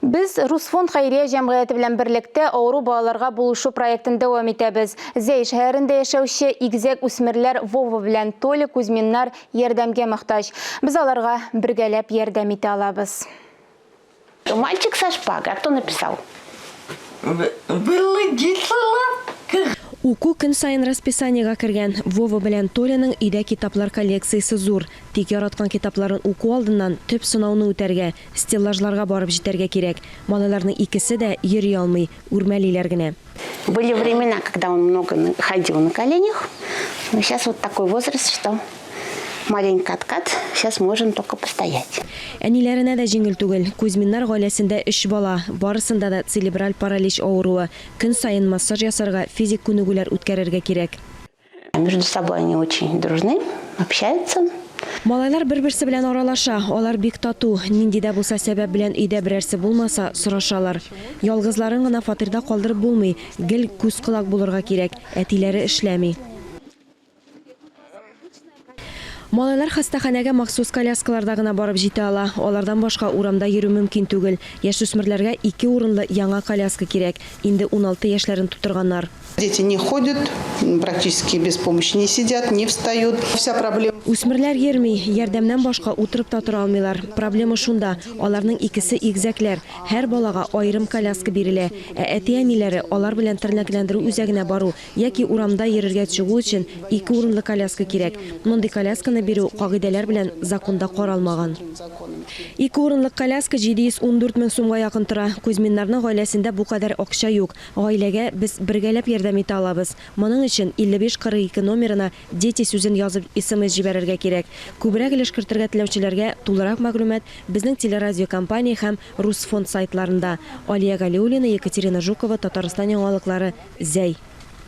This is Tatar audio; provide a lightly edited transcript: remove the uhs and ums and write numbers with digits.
Біз Русфонд Хайрия жәмғаяты білен бірлікті ауру балаларға болушу проектінде дәвам етебіз. Зей шәһәрінде яшәүче игзек үсмерләр Вова білен Толя Кузьминнар ярдәмгә мохтаҗ. Біз аларға бергәләп ярдәм ите алабыз. Мальчик со шпагой. А кто написал? Уку көн сайын расписаниега кергән. Вова белән Толяның өйдә китаплар коллекциясе зур. Тик яраткан китапларын уку алдыннан төп сынауны үтәргә, стеллажларга барып җитәргә кирәк. Малайларның икесе дә йөри алмый, үрмәлиләр генә. Были времена, когда он много ходил на коленях. Но сейчас вот такой возраст, что маленько откат. Сейчас можем только постоять. Әниләренә дә җиңел түгел. Кузьминнар гаиләсендә 3 бала, барысында да церебраль паралич авыруы. Көн сайын массаж ясарга, физик күнегүләр үткәрергә кирәк. Между собой они очень дружны, общаются. Малайлар бер-берсе белән аралаша, алар бик тату. Нинди дә булса сәбәп белән өйдә берәрсе булмаса, сорашалар. Ялгызларын гына фатирда калдырып булмый, гел күз кылак булырга кирәк. Әтиләре эшләми. Малайлар хастаханәгә махсус коляскаларда гына барып җитә ала. Алардан башка урамда йөрү мөмкин түгел. Яшүсмерләргә 2 урынлы яңа коляска кирәк. Инде 16 яшьләрен тутырганнар. Дети не ходят, практически без помощи не сидят, не встают. Вся проблема. Үсмерләр йөрми, ярдәмнән башка утырып та тора алмыйлар. Проблема шунда, аларның икесе игзәкләр. Һәр балага аерым коляска бирелә. Әти-әниләре алар белән тернәкләндерү үзәгенә бару яки урамда йөрергә чыгу өчен 2 урынлы коляска кирәк. Мондый колясканы бирү кагыйдәләр белән законда каралмаган. 2 урынлы коляска 714 мең сумга якын тора. Кузьминнарның гаиләсендә бу кадәр акча юк. Гаиләгә без бергәләп ярдәм ите алабыз. Моның өчен 5542 номерына дети сүзен язып исемез җибәрергә кирәк. Күбрәк өлеш кертергә теләүчеләргә тулырак мәгълүмат безнең телерадио компания һәм Русфонд сайтларында. Алия Галиуллина, Екатерина Жукова, Татарстан яңалыклары, Зәй.